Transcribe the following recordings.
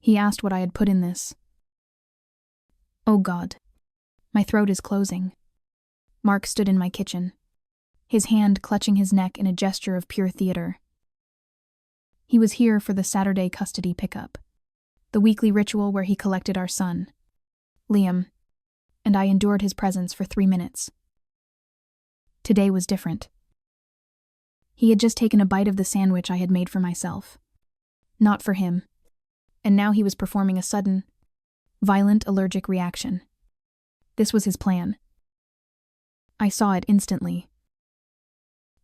He asked what I had put in this. Oh God. My throat is closing. Mark stood in my kitchen, his hand clutching his neck in a gesture of pure theater. He was here for the Saturday custody pickup, the weekly ritual where he collected our son, Liam, and I endured his presence for 3 minutes. Today was different. He had just taken a bite of the sandwich I had made for myself. Not for him. And now he was performing a sudden, violent allergic reaction. This was his plan. I saw it instantly.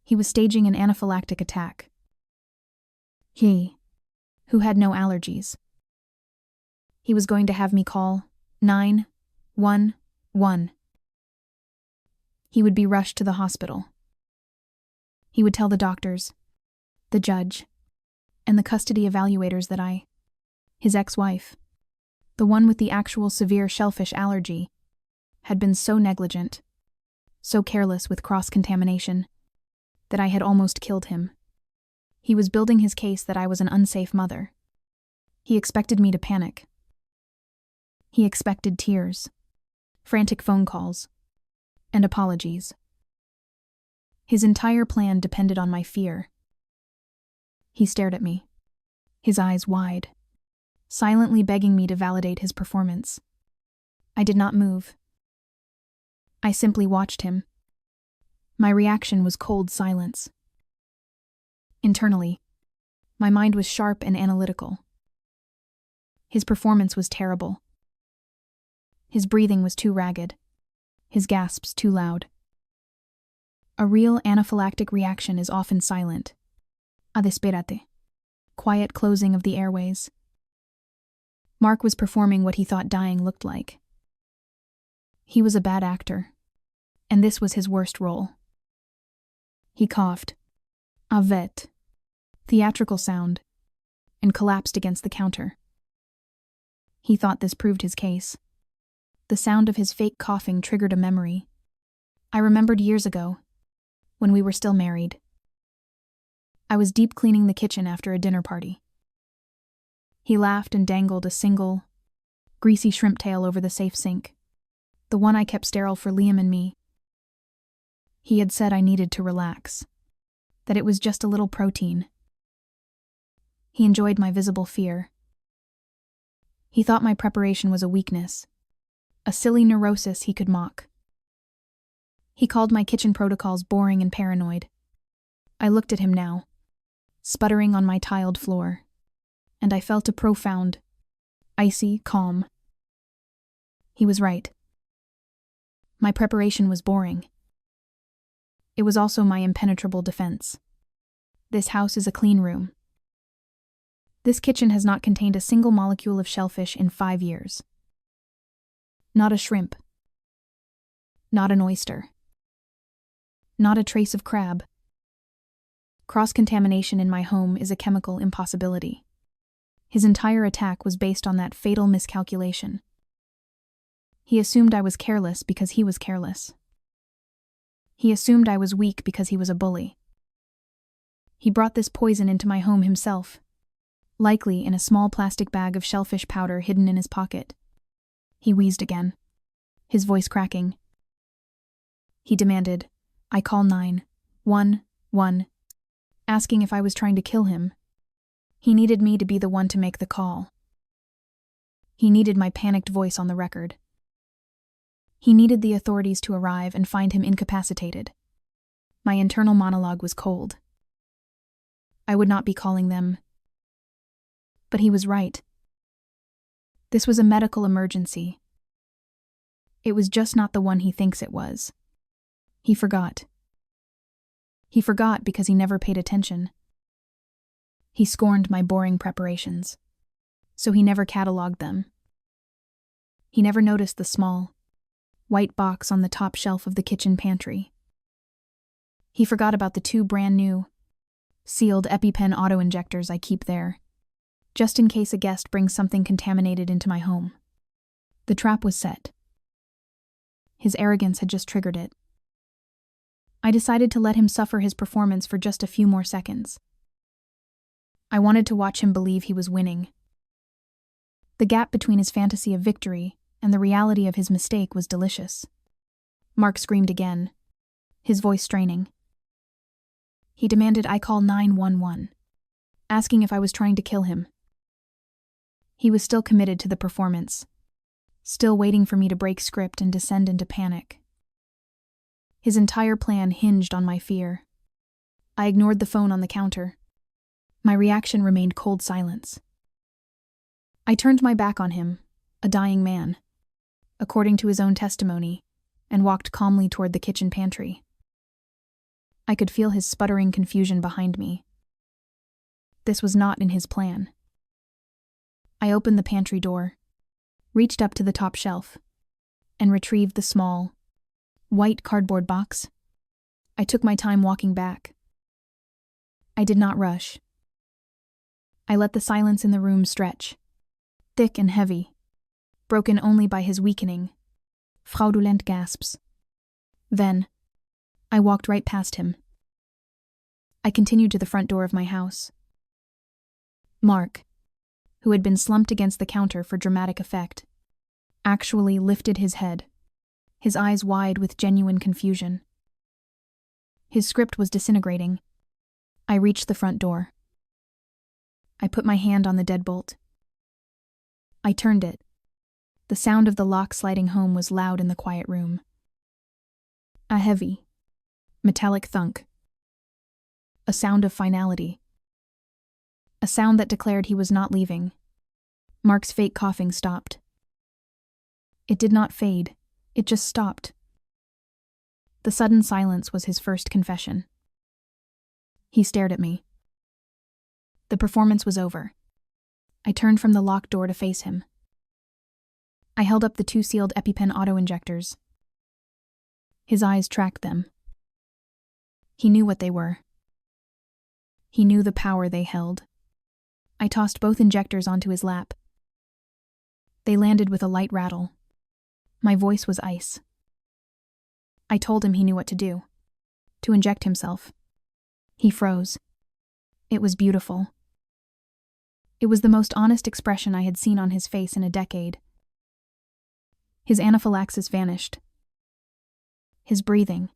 He was staging an anaphylactic attack. He, who had no allergies. He was going to have me call 911. He would be rushed to the hospital. He would tell the doctors, the judge, and the custody evaluators that his ex-wife, the one with the actual severe shellfish allergy, had been so negligent, so careless with cross-contamination, that I had almost killed him. He was building his case that I was an unsafe mother. He expected me to panic. He expected tears, frantic phone calls, and apologies. His entire plan depended on my fear. He stared at me, his eyes wide, silently begging me to validate his performance. I did not move. I simply watched him. My reaction was cold silence. Internally, my mind was sharp and analytical. His performance was terrible. His breathing was too ragged, his gasps too loud. A real anaphylactic reaction is often silent. A desperate. Quiet closing of the airways. Mark was performing what he thought dying looked like. He was a bad actor, and this was his worst role. He coughed, a vet, theatrical sound, and collapsed against the counter. He thought this proved his case. The sound of his fake coughing triggered a memory. I remembered years ago, when we were still married. I was deep cleaning the kitchen after a dinner party. He laughed and dangled a single, greasy shrimp tail over the safe sink, the one I kept sterile for Liam and me. He had said I needed to relax, that it was just a little protein. He enjoyed my visible fear. He thought my preparation was a weakness, a silly neurosis he could mock. He called my kitchen protocols boring and paranoid. I looked at him now, sputtering on my tiled floor, and I felt a profound, icy calm. He was right. My preparation was boring. It was also my impenetrable defense. This house is a clean room. This kitchen has not contained a single molecule of shellfish in 5 years. Not a shrimp. Not an oyster. Not a trace of crab. Cross-contamination in my home is a chemical impossibility. His entire attack was based on that fatal miscalculation. He assumed I was careless because he was careless. He assumed I was weak because he was a bully. He brought this poison into my home himself, likely in a small plastic bag of shellfish powder hidden in his pocket. He wheezed again, his voice cracking. He demanded, I call 911, asking if I was trying to kill him. He needed me to be the one to make the call. He needed my panicked voice on the record. He needed the authorities to arrive and find him incapacitated. My internal monologue was cold. I would not be calling them. But he was right. This was a medical emergency. It was just not the one he thinks it was. He forgot. He forgot because he never paid attention. He scorned my boring preparations, so he never cataloged them. He never noticed the small, white box on the top shelf of the kitchen pantry. He forgot about the 2 brand-new, sealed EpiPen auto-injectors I keep there, just in case a guest brings something contaminated into my home. The trap was set. His arrogance had just triggered it. I decided to let him suffer his performance for just a few more seconds. I wanted to watch him believe he was winning. The gap between his fantasy of victory and the reality of his mistake was delicious. Mark screamed again, his voice straining. He demanded I call 911, asking if I was trying to kill him. He was still committed to the performance, still waiting for me to break script and descend into panic. His entire plan hinged on my fear. I ignored the phone on the counter. My reaction remained cold silence. I turned my back on him, a dying man, according to his own testimony, and walked calmly toward the kitchen pantry. I could feel his sputtering confusion behind me. This was not in his plan. I opened the pantry door, reached up to the top shelf, and retrieved the small, white cardboard box. I took my time walking back. I did not rush. I let the silence in the room stretch, thick and heavy, broken only by his weakening, fraudulent gasps. Then, I walked right past him. I continued to the front door of my house. Mark, who had been slumped against the counter for dramatic effect, actually lifted his head, his eyes wide with genuine confusion. His script was disintegrating. I reached the front door. I put my hand on the deadbolt. I turned it. The sound of the lock sliding home was loud in the quiet room. A heavy, metallic thunk. A sound of finality. A sound that declared he was not leaving. Mark's fake coughing stopped. It did not fade. It just stopped. The sudden silence was his first confession. He stared at me. The performance was over. I turned from the locked door to face him. I held up the 2 sealed EpiPen auto-injectors. His eyes tracked them. He knew what they were. He knew the power they held. I tossed both injectors onto his lap. They landed with a light rattle. My voice was ice. I told him he knew what to do. To inject himself. He froze. It was beautiful. It was the most honest expression I had seen on his face in a decade. His anaphylaxis vanished. His breathing,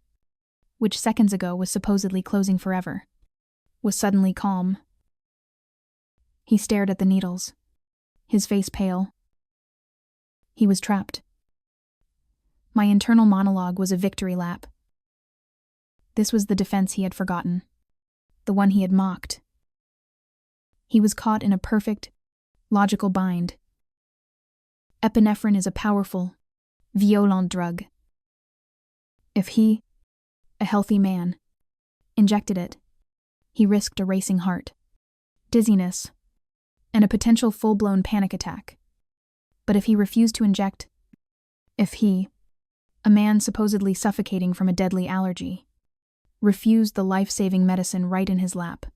which seconds ago was supposedly closing forever, was suddenly calm. He stared at the needles, his face pale. He was trapped. My internal monologue was a victory lap. This was the defense he had forgotten, the one he had mocked. He was caught in a perfect, logical bind. Epinephrine is a powerful, violent drug. If he, a healthy man, injected it, he risked a racing heart, dizziness, and a potential full-blown panic attack. But if he refused to inject, if he, a man supposedly suffocating from a deadly allergy, refused the life-saving medicine right in his lap,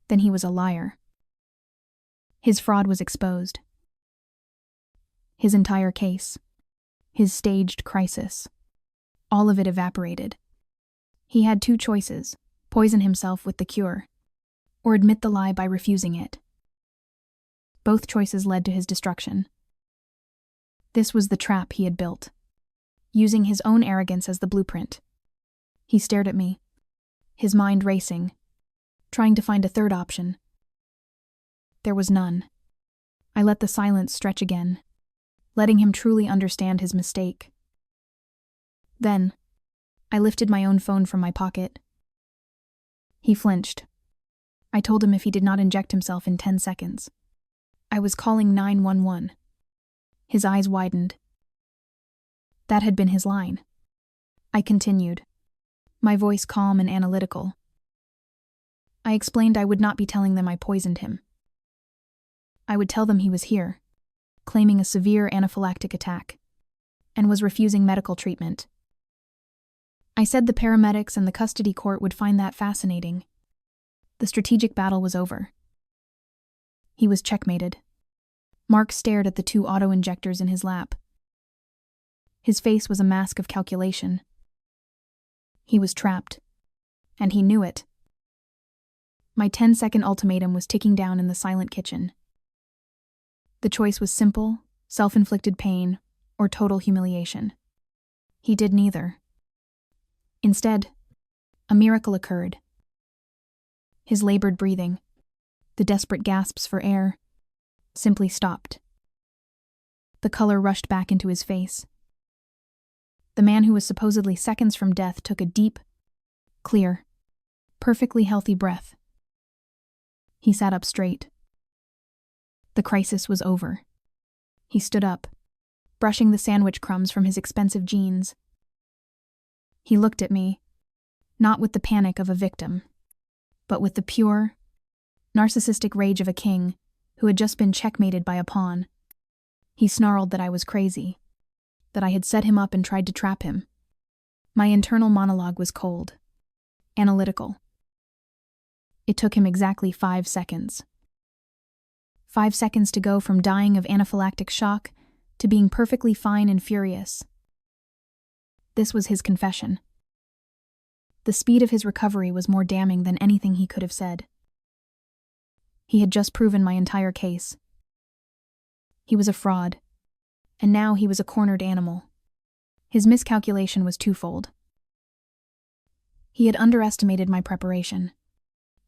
then he was a liar. His fraud was exposed. His entire case, his staged crisis, all of it evaporated. He had 2 choices: poison himself with the cure, or admit the lie by refusing it. Both choices led to his destruction. This was the trap he had built, using his own arrogance as the blueprint. He stared at me, his mind racing, trying to find a third option. There was none. I let the silence stretch again, letting him truly understand his mistake. Then, I lifted my own phone from my pocket. He flinched. I told him if he did not inject himself in 10 seconds, I was calling 911. His eyes widened. That had been his line. I continued, my voice calm and analytical. I explained I would not be telling them I poisoned him. I would tell them he was here, claiming a severe anaphylactic attack, and was refusing medical treatment. I said the paramedics and the custody court would find that fascinating. The strategic battle was over. He was checkmated. Mark stared at the 2 auto-injectors in his lap. His face was a mask of calculation. He was trapped, and he knew it. My 10-second ultimatum was ticking down in the silent kitchen. The choice was simple, self-inflicted pain, or total humiliation. He did neither. Instead, a miracle occurred. His labored breathing, the desperate gasps for air, simply stopped. The color rushed back into his face. The man who was supposedly seconds from death took a deep, clear, perfectly healthy breath. He sat up straight. The crisis was over. He stood up, brushing the sandwich crumbs from his expensive jeans. He looked at me, not with the panic of a victim, but with the pure, narcissistic rage of a king who had just been checkmated by a pawn. He snarled that I was crazy, that I had set him up and tried to trap him. My internal monologue was cold, analytical. It took him exactly 5 seconds. 5 seconds to go from dying of anaphylactic shock to being perfectly fine and furious. This was his confession. The speed of his recovery was more damning than anything he could have said. He had just proven my entire case. He was a fraud, and now he was a cornered animal. His miscalculation was twofold. He had underestimated my preparation,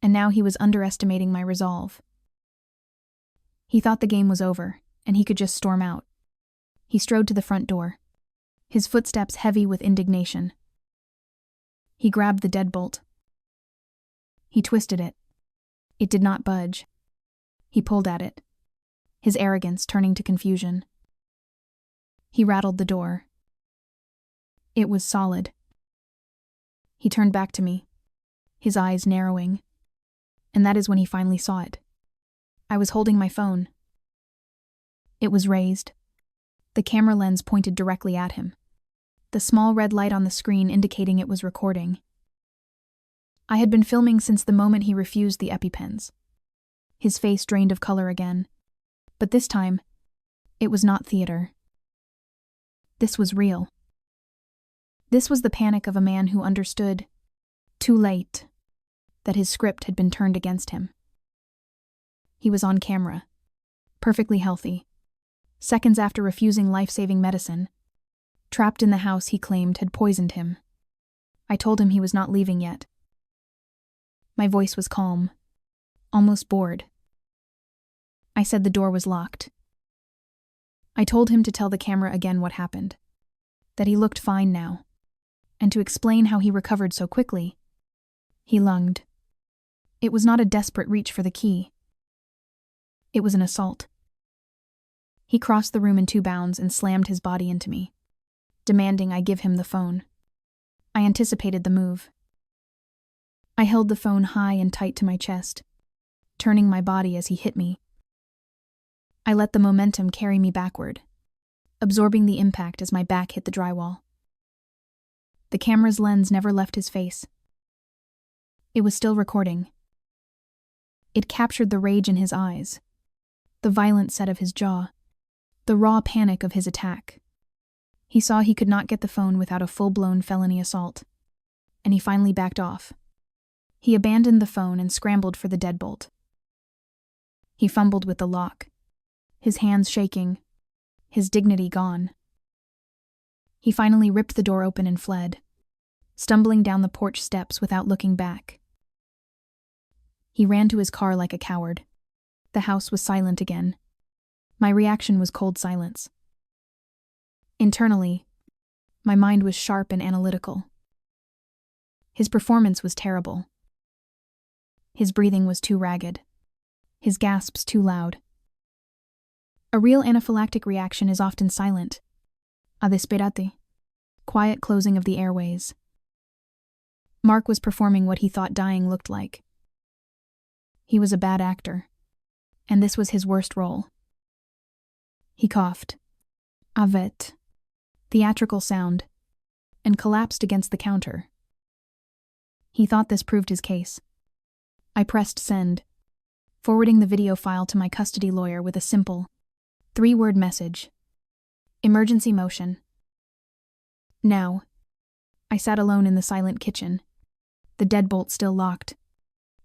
and now he was underestimating my resolve. He thought the game was over, and he could just storm out. He strode to the front door, his footsteps heavy with indignation. He grabbed the deadbolt. He twisted it. It did not budge. He pulled at it, his arrogance turning to confusion. He rattled the door. It was solid. He turned back to me, his eyes narrowing, and that is when he finally saw it. I was holding my phone. It was raised. The camera lens pointed directly at him, the small red light on the screen indicating it was recording. I had been filming since the moment he refused the EpiPens. His face drained of color again, but this time, it was not theater. This was real. This was the panic of a man who understood, too late, that his script had been turned against him. He was on camera, perfectly healthy, seconds after refusing life-saving medicine, trapped in the house he claimed had poisoned him. I told him he was not leaving yet. My voice was calm, almost bored. I said the door was locked. I told him to tell the camera again what happened, that he looked fine now, and to explain how he recovered so quickly. He lunged. It was not a desperate reach for the key. It was an assault. He crossed the room in 2 bounds and slammed his body into me, demanding I give him the phone. I anticipated the move. I held the phone high and tight to my chest, turning my body as he hit me. I let the momentum carry me backward, absorbing the impact as my back hit the drywall. The camera's lens never left his face. It was still recording. It captured the rage in his eyes, the violent set of his jaw, the raw panic of his attack. He saw he could not get the phone without a full-blown felony assault, and he finally backed off. He abandoned the phone and scrambled for the deadbolt. He fumbled with the lock, his hands shaking, his dignity gone. He finally ripped the door open and fled, stumbling down the porch steps without looking back. He ran to his car like a coward. The house was silent again. My reaction was cold silence. Internally, my mind was sharp and analytical. His performance was terrible. His breathing was too ragged. His gasps too loud. A real anaphylactic reaction is often silent. A desperate. Quiet closing of the airways. Mark was performing what he thought dying looked like. He was a bad actor, and this was his worst role. He coughed. Avet. Theatrical sound, and collapsed against the counter. He thought this proved his case. I pressed send, forwarding the video file to my custody lawyer with a simple, 3-word message. Emergency motion. Now, I sat alone in the silent kitchen, the deadbolt still locked,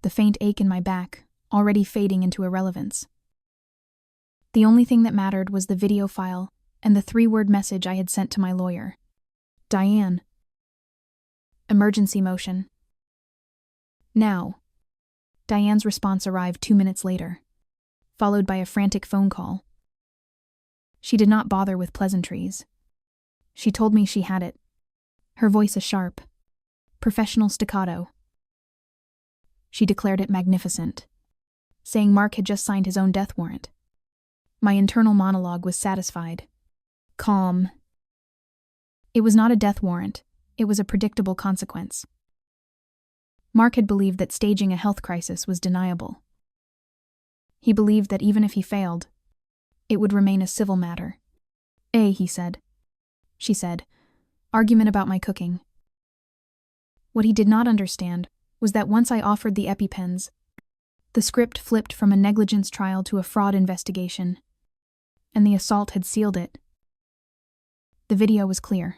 the faint ache in my back already fading into irrelevance. The only thing that mattered was the video file and the 3-word message I had sent to my lawyer. Diane. Emergency motion. Now. Diane's response arrived 2 minutes later, followed by a frantic phone call. She did not bother with pleasantries. She told me she had it. Her voice a sharp, professional staccato. She declared it magnificent, saying Mark had just signed his own death warrant. My internal monologue was satisfied. Calm. It was not a death warrant, it was a predictable consequence. Mark had believed that staging a health crisis was deniable. He believed that even if he failed, it would remain a civil matter. He said. She said, argument about my cooking. What he did not understand was that once I offered the EpiPens, the script flipped from a negligence trial to a fraud investigation, and the assault had sealed it. The video was clear.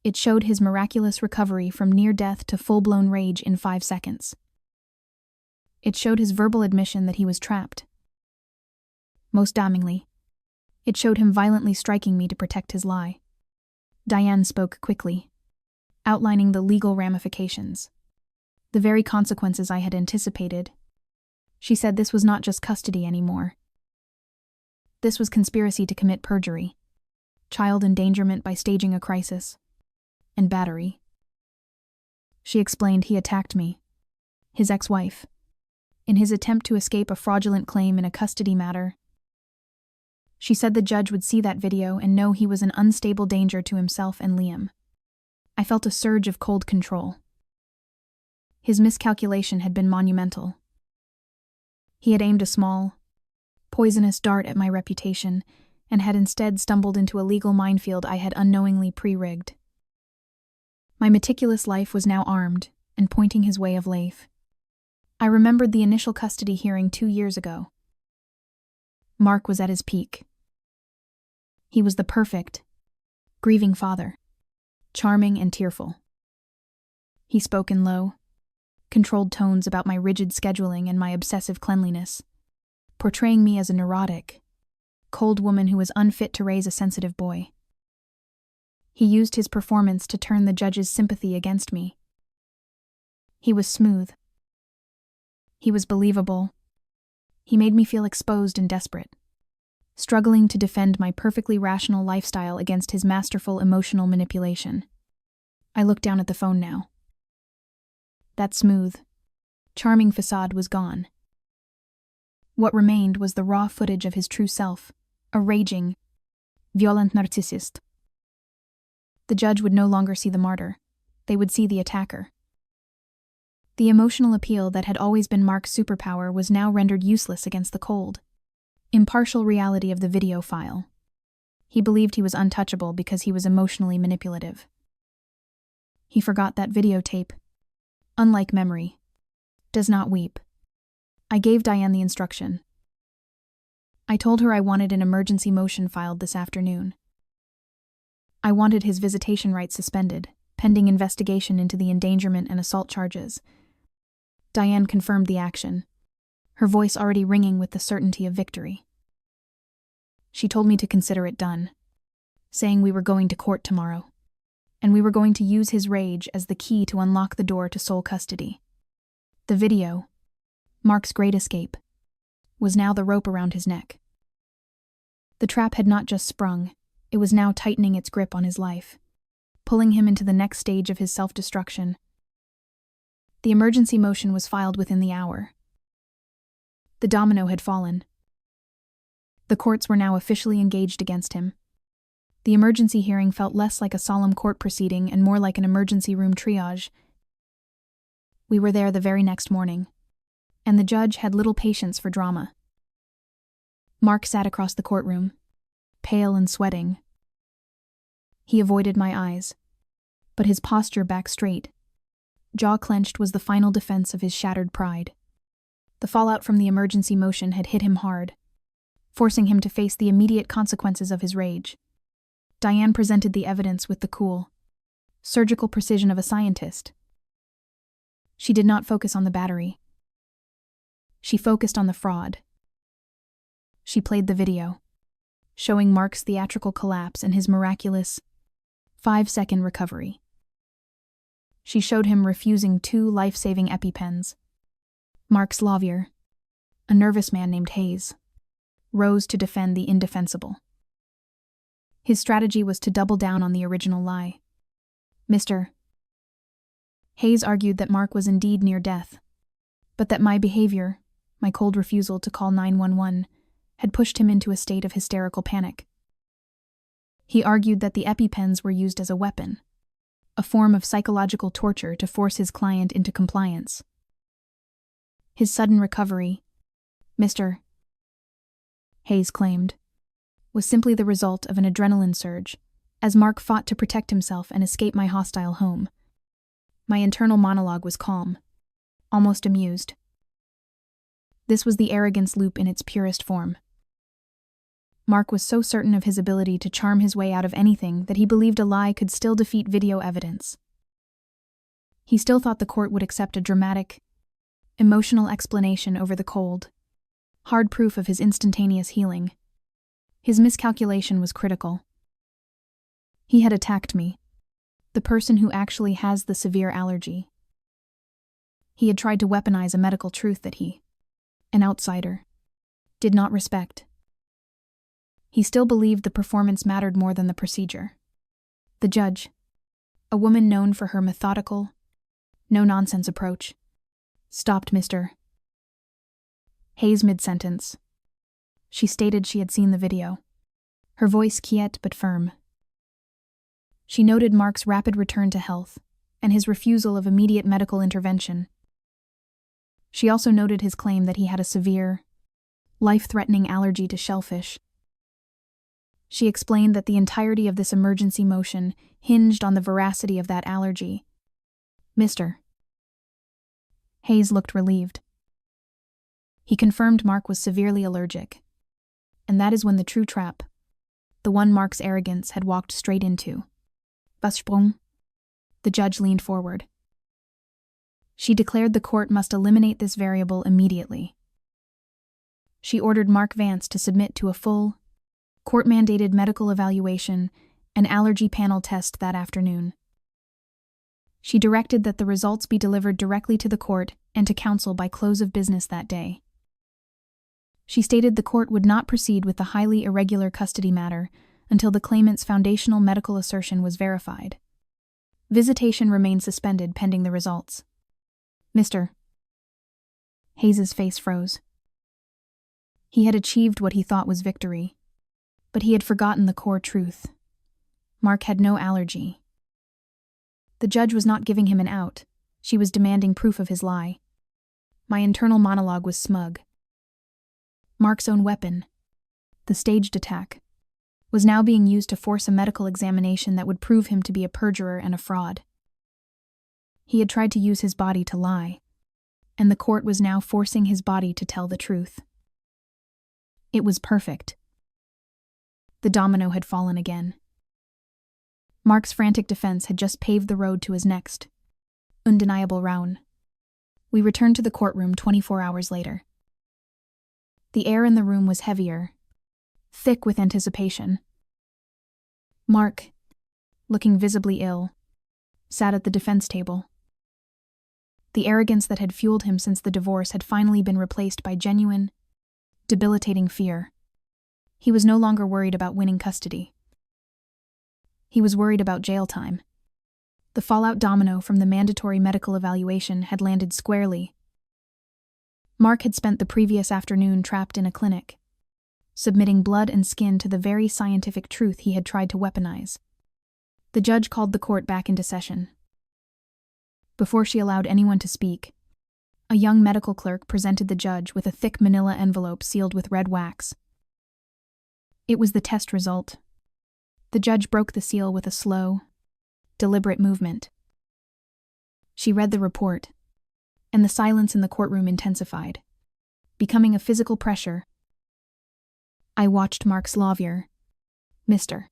It showed his miraculous recovery from near death to full-blown rage in 5 seconds. It showed his verbal admission that he was trapped. Most damningly, it showed him violently striking me to protect his lie. Diane spoke quickly, outlining the legal ramifications, the very consequences I had anticipated. She said this was not just custody anymore. This was conspiracy to commit perjury, child endangerment by staging a crisis, and battery. She explained he attacked me, his ex-wife, in his attempt to escape a fraudulent claim in a custody matter. She said the judge would see that video and know he was an unstable danger to himself and Liam. I felt a surge of cold control. His miscalculation had been monumental. He had aimed a small, poisonous dart at my reputation and had instead stumbled into a legal minefield I had unknowingly pre-rigged. My meticulous life was now armed and pointing his way of life. I remembered the initial custody hearing 2 years ago. Mark was at his peak. He was the perfect, grieving father, charming and tearful. He spoke in low, controlled tones about my rigid scheduling and my obsessive cleanliness, portraying me as a neurotic, cold woman who was unfit to raise a sensitive boy. He used his performance to turn the judge's sympathy against me. He was smooth. He was believable. He made me feel exposed and desperate, struggling to defend my perfectly rational lifestyle against his masterful emotional manipulation. I looked down at the phone now. That smooth, charming facade was gone. What remained was the raw footage of his true self, a raging, violent narcissist. The judge would no longer see the martyr. They would see the attacker. The emotional appeal that had always been Mark's superpower was now rendered useless against the cold, impartial reality of the video file. He believed he was untouchable because he was emotionally manipulative. He forgot that videotape, unlike memory, does not weep. I gave Diane the instruction. I told her I wanted an emergency motion filed this afternoon. I wanted his visitation rights suspended, pending investigation into the endangerment and assault charges. Diane confirmed the action, her voice already ringing with the certainty of victory. She told me to consider it done, saying we were going to court tomorrow, and we were going to use his rage as the key to unlock the door to sole custody. The video, Mark's great escape, was now the rope around his neck. The trap had not just sprung, it was now tightening its grip on his life, pulling him into the next stage of his self-destruction. The emergency motion was filed within the hour. The domino had fallen. The courts were now officially engaged against him. The emergency hearing felt less like a solemn court proceeding and more like an emergency room triage. We were there the very next morning, and the judge had little patience for drama. Mark sat across the courtroom, pale and sweating. He avoided my eyes, but his posture back straight, jaw clenched, was the final defense of his shattered pride. The fallout from the emergency motion had hit him hard, forcing him to face the immediate consequences of his rage. Diane presented the evidence with the cool, surgical precision of a scientist. She did not focus on the battery. She focused on the fraud. She played the video, showing Mark's theatrical collapse and his miraculous 5-second recovery. She showed him refusing 2 life-saving EpiPens. Mark's lawyer, a nervous man named Hayes, rose to defend the indefensible. His strategy was to double down on the original lie. Mr. Hayes argued that Mark was indeed near death, but that my behavior, my cold refusal to call 911, had pushed him into a state of hysterical panic. He argued that the EpiPens were used as a weapon, a form of psychological torture to force his client into compliance. His sudden recovery, Mr. Hayes claimed, was simply the result of an adrenaline surge, as Mark fought to protect himself and escape my hostile home. My internal monologue was calm, almost amused. This was the arrogance loop in its purest form. Mark was so certain of his ability to charm his way out of anything that he believed a lie could still defeat video evidence. He still thought the court would accept a dramatic, emotional explanation over the cold, hard proof of his instantaneous healing. His miscalculation was critical. He had attacked me, the person who actually has the severe allergy. He had tried to weaponize a medical truth that he, an outsider, did not respect. He still believed the performance mattered more than the procedure. The judge, a woman known for her methodical, no-nonsense approach, stopped Mr. Hayes mid-sentence. She stated she had seen the video, her voice quiet but firm. She noted Mark's rapid return to health and his refusal of immediate medical intervention. She also noted his claim that he had a severe, life-threatening allergy to shellfish. She explained that the entirety of this emergency motion hinged on the veracity of that allergy. Mr. Hayes looked relieved. He confirmed Mark was severely allergic, and that is when the true trap, the one Mark's arrogance had walked straight into. Was sprung? The judge leaned forward. She declared the court must eliminate this variable immediately. She ordered Mark Vance to submit to a full, court-mandated medical evaluation and allergy panel test that afternoon. She directed that the results be delivered directly to the court and to counsel by close of business that day. She stated the court would not proceed with the highly irregular custody matter until the claimant's foundational medical assertion was verified. Visitation remained suspended pending the results. Mr. Hayes's face froze. He had achieved what he thought was victory, but he had forgotten the core truth. Mark had no allergy. The judge was not giving him an out. She was demanding proof of his lie. My internal monologue was smug. Mark's own weapon, the staged attack, was now being used to force a medical examination that would prove him to be a perjurer and a fraud. He had tried to use his body to lie, and the court was now forcing his body to tell the truth. It was perfect. The domino had fallen again. Mark's frantic defense had just paved the road to his next, undeniable round. We returned to the courtroom 24 hours later. The air in the room was heavier, thick with anticipation. Mark, looking visibly ill, sat at the defense table. The arrogance that had fueled him since the divorce had finally been replaced by genuine, debilitating fear. He was no longer worried about winning custody. He was worried about jail time. The fallout domino from the mandatory medical evaluation had landed squarely. Mark had spent the previous afternoon trapped in a clinic, submitting blood and skin to the very scientific truth he had tried to weaponize. The judge called the court back into session. Before she allowed anyone to speak, a young medical clerk presented the judge with a thick manila envelope sealed with red wax. It was the test result. The judge broke the seal with a slow, deliberate movement. She read the report, and the silence in the courtroom intensified, becoming a physical pressure. I watched Mark's lawyer, Mr.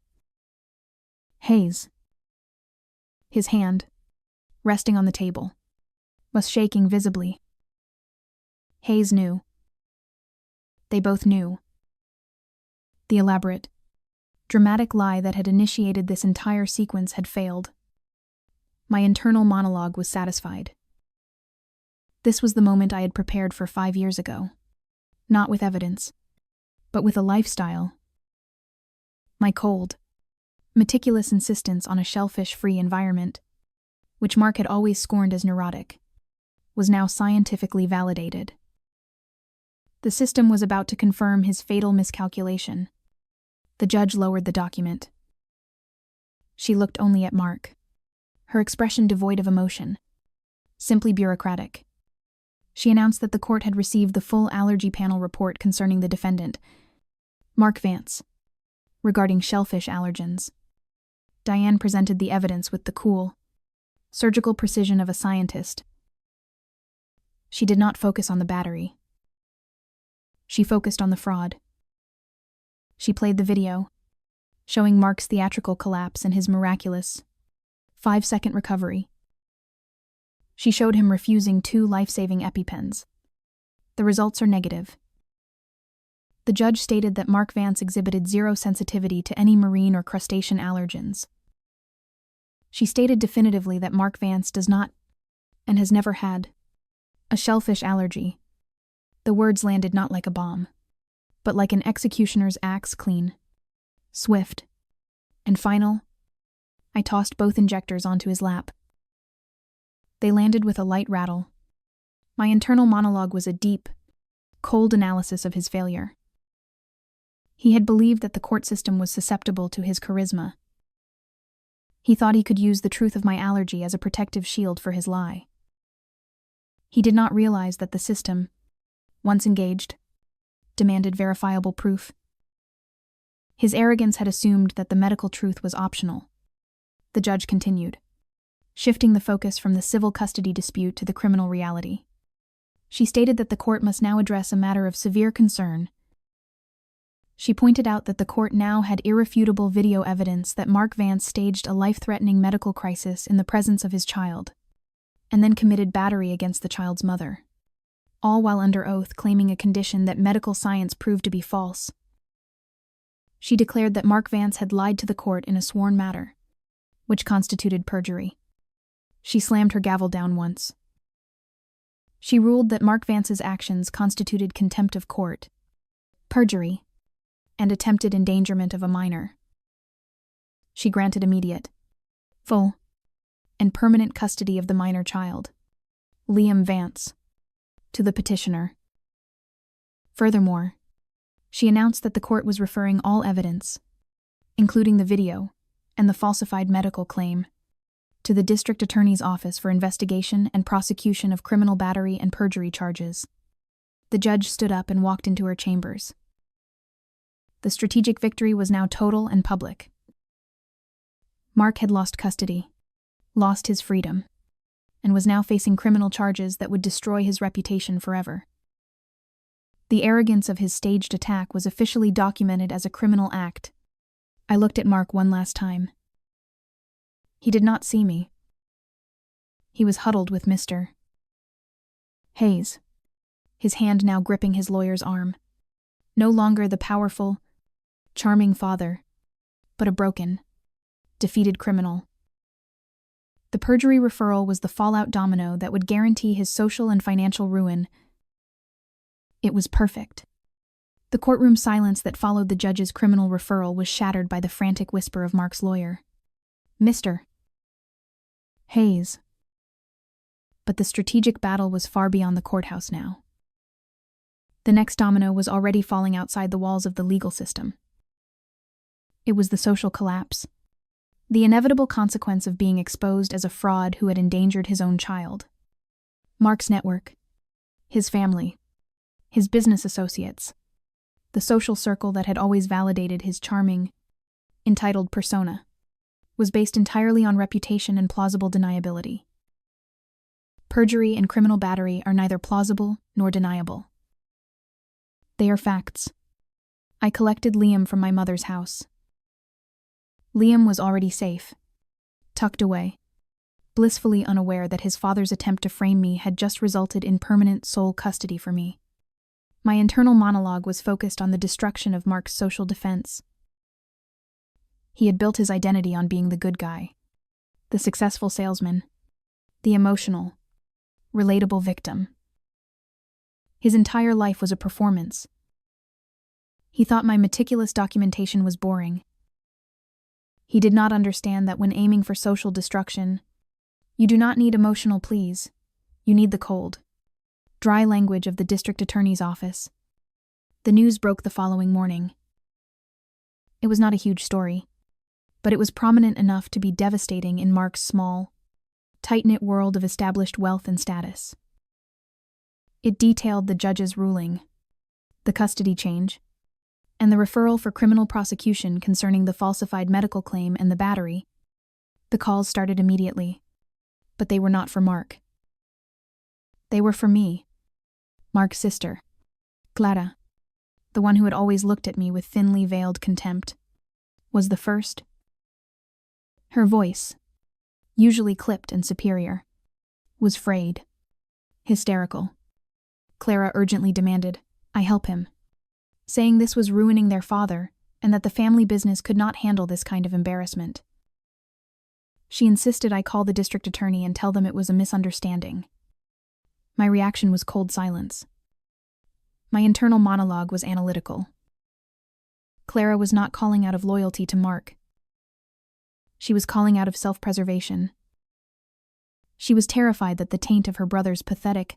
Hayes. His hand, resting on the table, was shaking visibly. Hayes knew. They both knew. The elaborate, dramatic lie that had initiated this entire sequence had failed. My internal monologue was satisfied. This was the moment I had prepared for 5 years ago. Not with evidence, but with a lifestyle. My cold, meticulous insistence on a shellfish-free environment, which Mark had always scorned as neurotic, was now scientifically validated. The system was about to confirm his fatal miscalculation. The judge lowered the document. She looked only at Mark, her expression devoid of emotion, simply bureaucratic. She announced that the court had received the full allergy panel report concerning the defendant, Mark Vance, regarding shellfish allergens. Diane presented the evidence with the cool, surgical precision of a scientist. She did not focus on the battery. She focused on the fraud. She played the video, showing Mark's theatrical collapse and his miraculous 5-second recovery. She showed him refusing 2 life-saving EpiPens. The results are negative. The judge stated that Mark Vance exhibited 0 sensitivity to any marine or crustacean allergens. She stated definitively that Mark Vance does not, and has never had, a shellfish allergy. The words landed not like a bomb, but like an executioner's axe, clean, swift, and final. I tossed both injectors onto his lap. They landed with a light rattle. My internal monologue was a deep, cold analysis of his failure. He had believed that the court system was susceptible to his charisma. He thought he could use the truth of my allergy as a protective shield for his lie. He did not realize that the system, once engaged, demanded verifiable proof. His arrogance had assumed that the medical truth was optional. The judge continued, shifting the focus from the civil custody dispute to the criminal reality. She stated that the court must now address a matter of severe concern. She pointed out that the court now had irrefutable video evidence that Mark Vance staged a life-threatening medical crisis in the presence of his child, and then committed battery against the child's mother, all while under oath claiming a condition that medical science proved to be false. She declared that Mark Vance had lied to the court in a sworn matter, which constituted perjury. She slammed her gavel down once. She ruled that Mark Vance's actions constituted contempt of court, perjury, and attempted endangerment of a minor. She granted immediate, full, and permanent custody of the minor child, Liam Vance, to the petitioner. Furthermore, she announced that the court was referring all evidence, including the video and the falsified medical claim, to the district attorney's office for investigation and prosecution of criminal battery and perjury charges. The judge stood up and walked into her chambers. The strategic victory was now total and public. Mark had lost custody, lost his freedom, and was now facing criminal charges that would destroy his reputation forever. The arrogance of his staged attack was officially documented as a criminal act. I looked at Mark one last time. He did not see me. He was huddled with Mr. Hayes, his hand now gripping his lawyer's arm. No longer the powerful, charming father, but a broken, defeated criminal. The perjury referral was the fallout domino that would guarantee his social and financial ruin. It was perfect. The courtroom silence that followed the judge's criminal referral was shattered by the frantic whisper of Mark's lawyer. Mr. Hayes. But the strategic battle was far beyond the courthouse now. The next domino was already falling outside the walls of the legal system. It was the social collapse, the inevitable consequence of being exposed as a fraud who had endangered his own child. Mark's network, his family, his business associates, the social circle that had always validated his charming, entitled persona, was based entirely on reputation and plausible deniability. Perjury and criminal battery are neither plausible nor deniable. They are facts. I collected Liam from my mother's house. Liam was already safe, tucked away, blissfully unaware that his father's attempt to frame me had just resulted in permanent sole custody for me. My internal monologue was focused on the destruction of Mark's social defense. He had built his identity on being the good guy, the successful salesman, the emotional, relatable victim. His entire life was a performance. He thought my meticulous documentation was boring. He did not understand that when aiming for social destruction, you do not need emotional pleas, you need the cold, dry language of the district attorney's office. The news broke the following morning. It was not a huge story, but it was prominent enough to be devastating in Mark's small, tight-knit world of established wealth and status. It detailed the judge's ruling, the custody change, and the referral for criminal prosecution concerning the falsified medical claim and the battery. The calls started immediately, but they were not for Mark. They were for me, Mark's sister, Clara, the one who had always looked at me with thinly veiled contempt, was the first. Her voice, usually clipped and superior, was frayed, hysterical. Clara urgently demanded I help him, saying this was ruining their father and that the family business could not handle this kind of embarrassment. She insisted I call the district attorney and tell them it was a misunderstanding. My reaction was cold silence. My internal monologue was analytical. Clara was not calling out of loyalty to Mark. She was calling out of self-preservation. She was terrified that the taint of her brother's pathetic,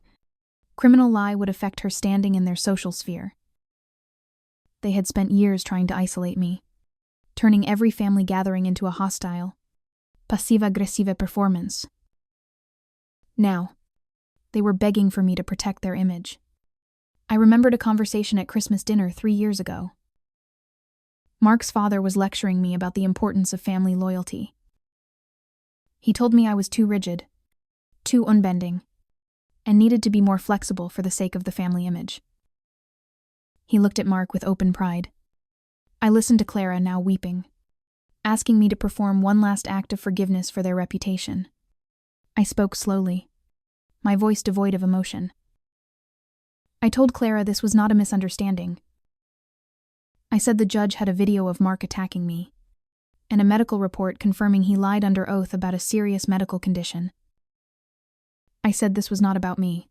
criminal lie would affect her standing in their social sphere. They had spent years trying to isolate me, turning every family gathering into a hostile, passive-aggressive performance. Now, they were begging for me to protect their image. I remembered a conversation at Christmas dinner 3 years ago. Mark's father was lecturing me about the importance of family loyalty. He told me I was too rigid, too unbending, and needed to be more flexible for the sake of the family image. He looked at Mark with open pride. I listened to Clara, now weeping, asking me to perform one last act of forgiveness for their reputation. I spoke slowly, my voice devoid of emotion. I told Clara this was not a misunderstanding. I said the judge had a video of Mark attacking me, and a medical report confirming he lied under oath about a serious medical condition. I said this was not about me.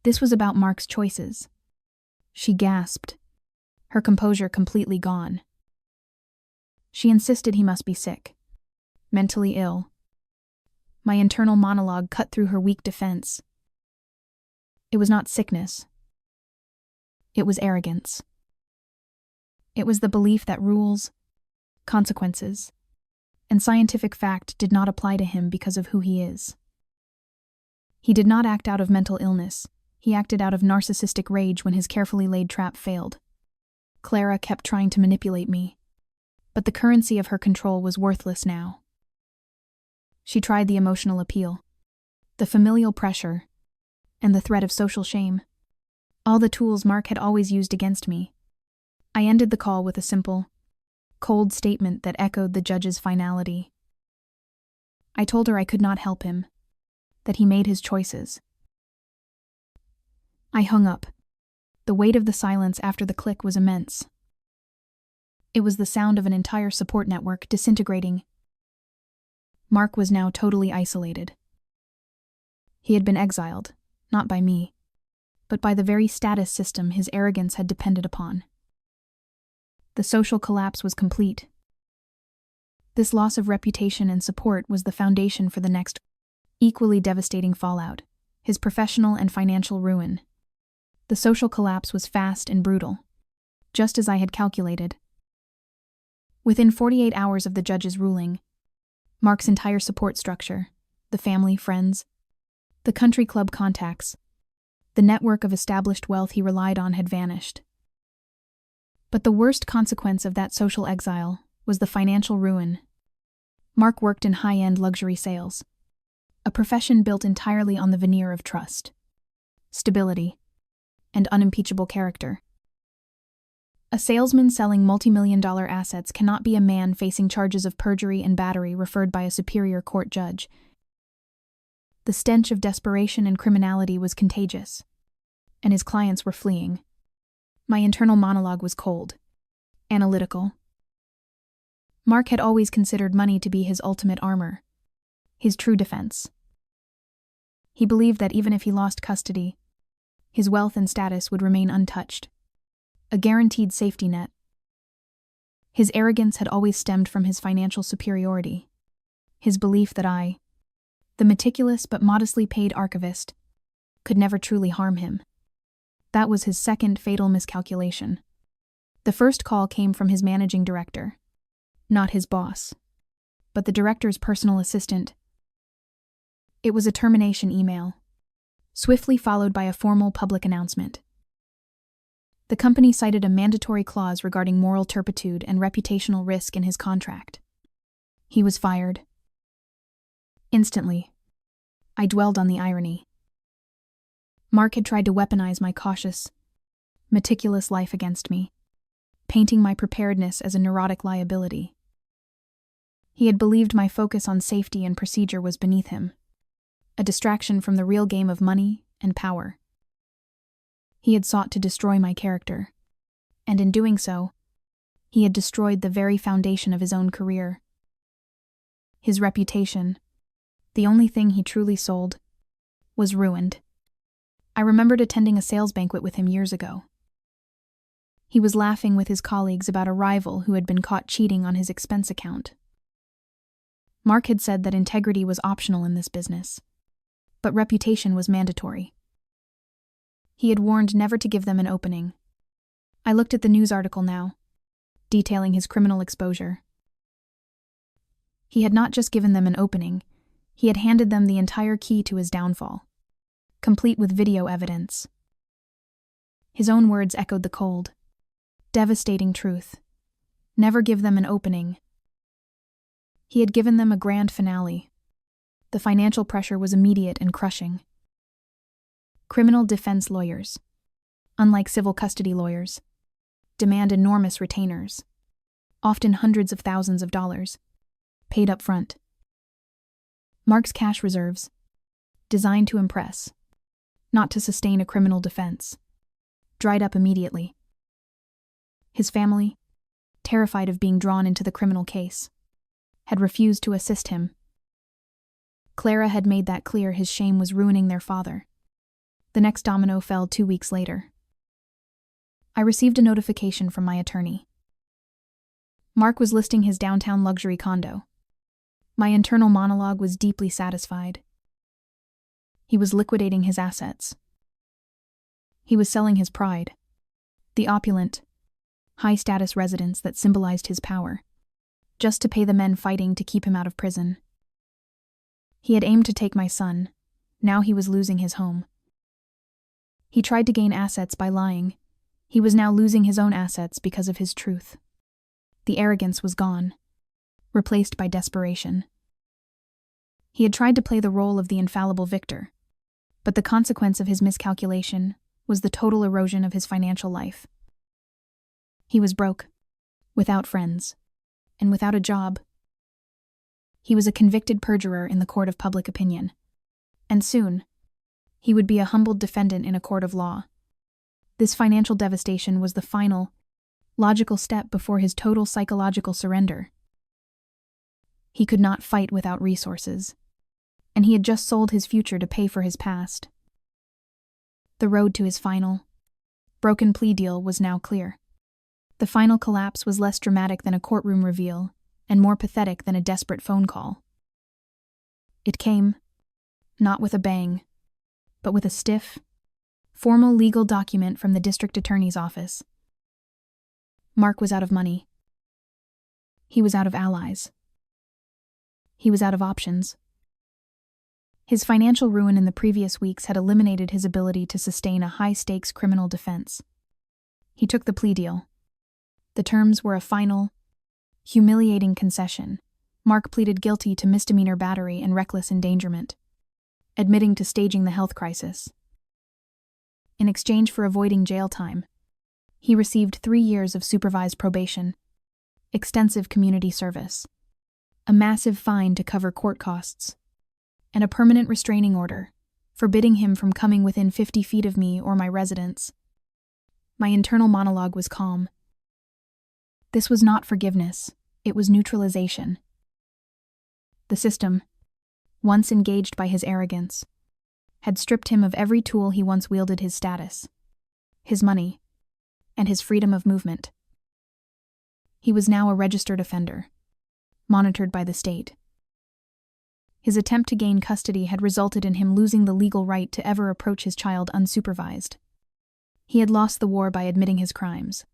This was about Mark's choices. She gasped, her composure completely gone. She insisted he must be sick, mentally ill. My internal monologue cut through her weak defense. It was not sickness. It was arrogance. It was the belief that rules, consequences, and scientific fact did not apply to him because of who he is. He did not act out of mental illness. He acted out of narcissistic rage when his carefully laid trap failed. Clara kept trying to manipulate me, but the currency of her control was worthless now. She tried the emotional appeal, the familial pressure, and the threat of social shame. All the tools Mark had always used against me. I ended the call with a simple, cold statement that echoed the judge's finality. I told her I could not help him, that he made his choices. I hung up. The weight of the silence after the click was immense. It was the sound of an entire support network disintegrating. Mark was now totally isolated. He had been exiled, not by me, but by the very status system his arrogance had depended upon. The social collapse was complete. This loss of reputation and support was the foundation for the next, equally devastating fallout, his professional and financial ruin. The social collapse was fast and brutal, just as I had calculated. Within 48 hours of the judge's ruling, Mark's entire support structure, the family, friends, the country club contacts, the network of established wealth he relied on had vanished. But the worst consequence of that social exile was the financial ruin. Mark worked in high-end luxury sales, a profession built entirely on the veneer of trust, stability, and unimpeachable character. A salesman selling multi-million-dollar assets cannot be a man facing charges of perjury and battery referred by a superior court judge. The stench of desperation and criminality was contagious. and his clients were fleeing. My internal monologue was cold, analytical. Mark had always considered money to be his ultimate armor, his true defense. He believed that even if he lost custody, his wealth and status would remain untouched, a guaranteed safety net. His arrogance had always stemmed from his financial superiority, his belief that I, the meticulous but modestly paid archivist, could never truly harm him. That was his second fatal miscalculation. The first call came from his managing director, not his boss, but the director's personal assistant. It was a termination email, swiftly followed by a formal public announcement. The company cited a mandatory clause regarding moral turpitude and reputational risk in his contract. He was fired. Instantly, I dwelled on the irony. Mark had tried to weaponize my cautious, meticulous life against me, painting my preparedness as a neurotic liability. He had believed my focus on safety and procedure was beneath him, a distraction from the real game of money and power. He had sought to destroy my character, and in doing so, he had destroyed the very foundation of his own career. His reputation, the only thing he truly sold, was ruined. I remembered attending a sales banquet with him years ago. He was laughing with his colleagues about a rival who had been caught cheating on his expense account. Mark had said that integrity was optional in this business, but reputation was mandatory. He had warned never to give them an opening. I looked at the news article now, detailing his criminal exposure. He had not just given them an opening, he had handed them the entire key to his downfall, complete with video evidence. His own words echoed the cold, devastating truth. Never give them an opening. He had given them a grand finale. The financial pressure was immediate and crushing. Criminal defense lawyers, unlike civil custody lawyers, demand enormous retainers, often hundreds of thousands of dollars, paid up front. Mark's cash reserves, designed to impress, not to sustain a criminal defense, dried up immediately. His family, terrified of being drawn into the criminal case, had refused to assist him. Clara had made that clear. His shame was ruining their father. The next domino fell 2 weeks later. I received a notification from my attorney. Mark was listing his downtown luxury condo. My internal monologue was deeply satisfied. He was liquidating his assets. He was selling his pride, the opulent, high-status residence that symbolized his power, just to pay the men fighting to keep him out of prison. He had aimed to take my son. Now he was losing his home. He tried to gain assets by lying. He was now losing his own assets because of his truth. The arrogance was gone, replaced by desperation. He had tried to play the role of the infallible victor, but the consequence of his miscalculation was the total erosion of his financial life. He was broke, without friends, and without a job. He was a convicted perjurer in the court of public opinion, and soon, he would be a humbled defendant in a court of law. This financial devastation was the final, logical step before his total psychological surrender. He could not fight without resources, and he had just sold his future to pay for his past. The road to his final, broken plea deal was now clear. The final collapse was less dramatic than a courtroom reveal, and more pathetic than a desperate phone call. It came, not with a bang, but with a stiff, formal legal document from the district attorney's office. Mark was out of money. He was out of allies. He was out of options. His financial ruin in the previous weeks had eliminated his ability to sustain a high-stakes criminal defense. He took the plea deal. The terms were a final, humiliating concession. Mark pleaded guilty to misdemeanor battery and reckless endangerment, admitting to staging the health crisis. In exchange for avoiding jail time, he received 3 years of supervised probation, extensive community service, a massive fine to cover court costs, and a permanent restraining order, forbidding him from coming within 50 feet of me or my residence. My internal monologue was calm. This was not forgiveness, it was neutralization. The system, once engaged by his arrogance, had stripped him of every tool he once wielded: his status, his money, and his freedom of movement. He was now a registered offender, monitored by the state. His attempt to gain custody had resulted in him losing the legal right to ever approach his child unsupervised. He had lost the war by admitting his crimes.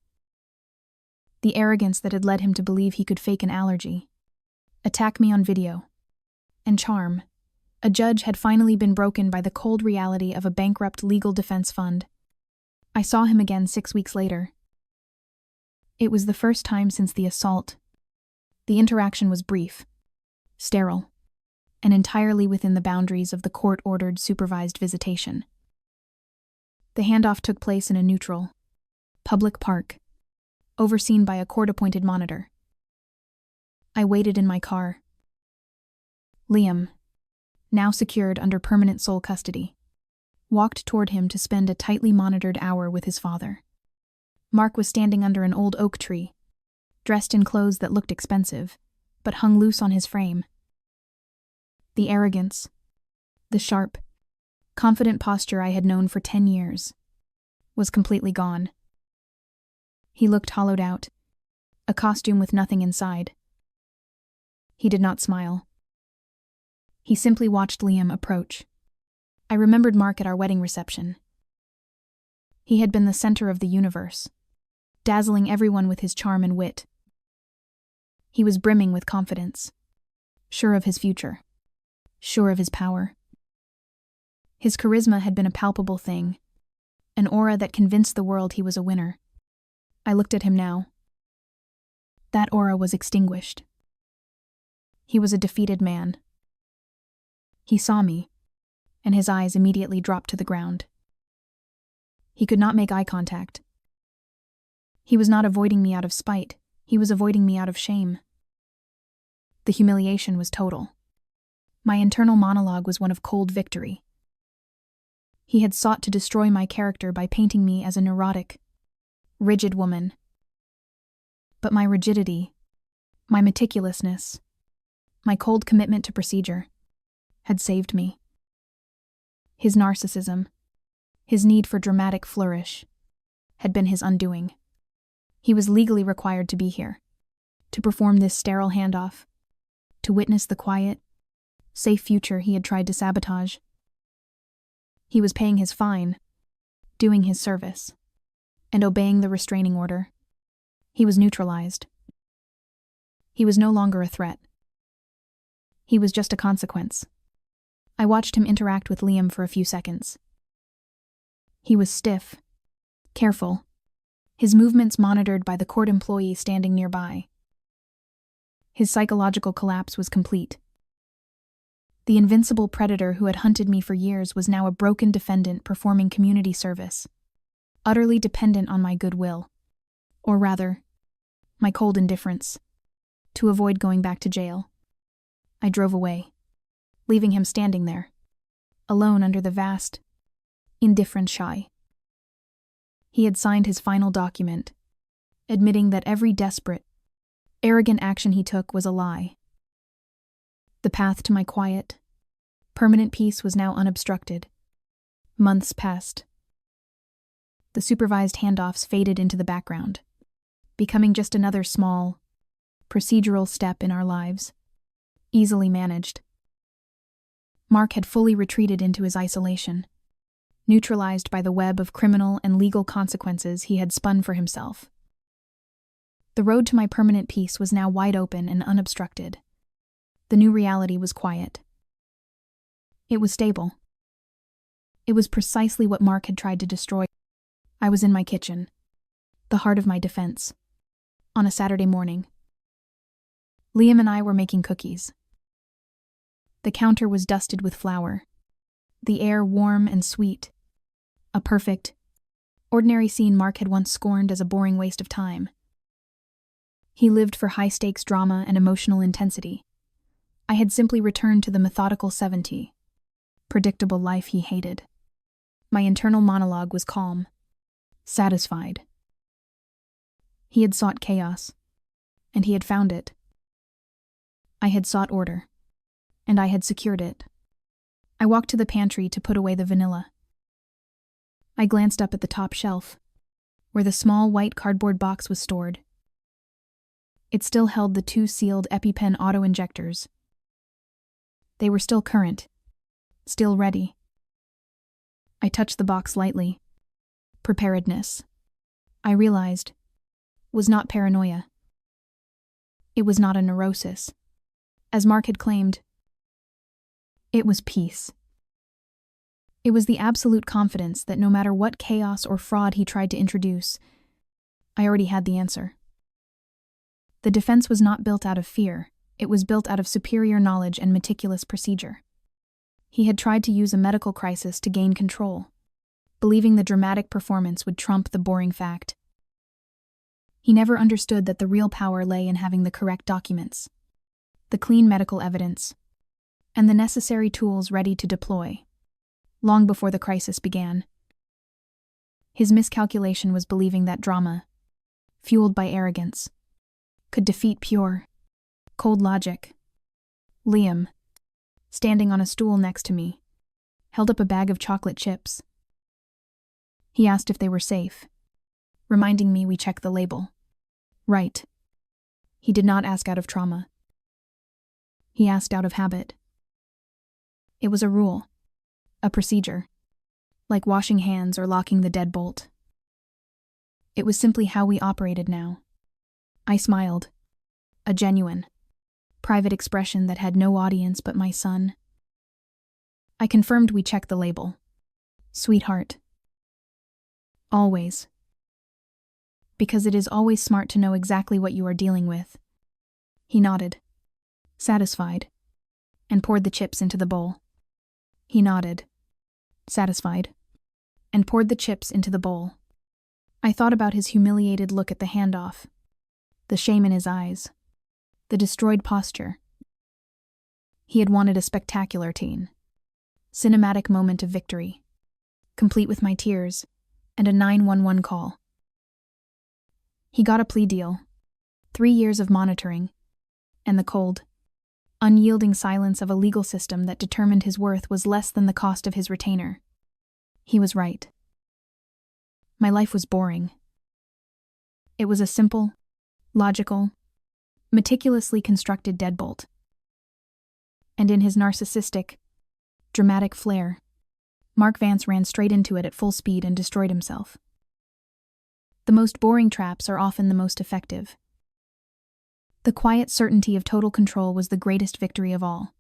The arrogance that had led him to believe he could fake an allergy, attack me on video, and charm a judge had finally been broken by the cold reality of a bankrupt legal defense fund. I saw him again 6 weeks later. It was the first time since the assault. The interaction was brief, sterile, and entirely within the boundaries of the court-ordered supervised visitation. The handoff took place in a neutral, public park, overseen by a court-appointed monitor. I waited in my car. Liam, now secured under permanent sole custody, walked toward him to spend a tightly monitored hour with his father. Mark was standing under an old oak tree, dressed in clothes that looked expensive, but hung loose on his frame. The arrogance, the sharp, confident posture I had known for 10 years, was completely gone. He looked hollowed out, a costume with nothing inside. He did not smile. He simply watched Liam approach. I remembered Mark at our wedding reception. He had been the center of the universe, dazzling everyone with his charm and wit. He was brimming with confidence, sure of his future, sure of his power. His charisma had been a palpable thing, an aura that convinced the world he was a winner. I looked at him now. That aura was extinguished. He was a defeated man. He saw me, and his eyes immediately dropped to the ground. He could not make eye contact. He was not avoiding me out of spite, he was avoiding me out of shame. The humiliation was total. My internal monologue was one of cold victory. He had sought to destroy my character by painting me as a neurotic, rigid woman. But my rigidity, my meticulousness, my cold commitment to procedure, had saved me. His narcissism, his need for dramatic flourish, had been his undoing. He was legally required to be here, to perform this sterile handoff, to witness the quiet, safe future he had tried to sabotage. He was paying his fine, doing his service, and obeying the restraining order. He was neutralized. He was no longer a threat. He was just a consequence. I watched him interact with Liam for a few seconds. He was stiff, careful, his movements monitored by the court employee standing nearby. His psychological collapse was complete. The invincible predator who had hunted me for years was now a broken defendant performing community service, utterly dependent on my goodwill, or rather, my cold indifference, to avoid going back to jail. I drove away, leaving him standing there, alone under the vast, indifferent sky. He had signed his final document, admitting that every desperate, arrogant action he took was a lie. The path to my quiet, permanent peace was now unobstructed. Months passed. The supervised handoffs faded into the background, becoming just another small, procedural step in our lives, easily managed. Mark had fully retreated into his isolation, neutralized by the web of criminal and legal consequences he had spun for himself. The road to my permanent peace was now wide open and unobstructed. The new reality was quiet. It was stable. It was precisely what Mark had tried to destroy. I was in my kitchen, the heart of my defense, on a Saturday morning. Liam and I were making cookies. The counter was dusted with flour, the air warm and sweet, a perfect, ordinary scene Mark had once scorned as a boring waste of time. He lived for high-stakes drama and emotional intensity. I had simply returned to the methodical 70, predictable life he hated. My internal monologue was calm, satisfied. He had sought chaos, and he had found it. I had sought order, and I had secured it. I walked to the pantry to put away the vanilla. I glanced up at the top shelf, where the small white cardboard box was stored. It still held the 2 sealed EpiPen auto-injectors. They were still current, still ready. I touched the box lightly. Preparedness, I realized, was not paranoia. It was not a neurosis. As Mark had claimed, it was peace. It was the absolute confidence that no matter what chaos or fraud he tried to introduce, I already had the answer. The defense was not built out of fear, it was built out of superior knowledge and meticulous procedure. He had tried to use a medical crisis to gain control, believing the dramatic performance would trump the boring fact. He never understood that the real power lay in having the correct documents, the clean medical evidence, and the necessary tools ready to deploy, long before the crisis began. His miscalculation was believing that drama, fueled by arrogance, could defeat pure, cold logic. Liam, standing on a stool next to me, held up a bag of chocolate chips. He asked if they were safe, reminding me we check the label. Right. He did not ask out of trauma. He asked out of habit. It was a rule, a procedure, like washing hands or locking the deadbolt. It was simply how we operated now. I smiled, a genuine, private expression that had no audience but my son. I confirmed we checked the label. Sweetheart. Always. Because it is always smart to know exactly what you are dealing with. He nodded, satisfied, and poured the chips into the bowl. He nodded, satisfied, and poured the chips into the bowl. I thought about his humiliated look at the handoff, the shame in his eyes, the destroyed posture. He had wanted a spectacular teen, cinematic moment of victory, complete with my tears and a 911 call. He got a plea deal, 3 years of monitoring, and the cold, unyielding silence of a legal system that determined his worth was less than the cost of his retainer. He was right. My life was boring. It was a simple, logical, meticulously constructed deadbolt. And in his narcissistic, dramatic flair, Mark Vance ran straight into it at full speed and destroyed himself. The most boring traps are often the most effective. The quiet certainty of total control was the greatest victory of all.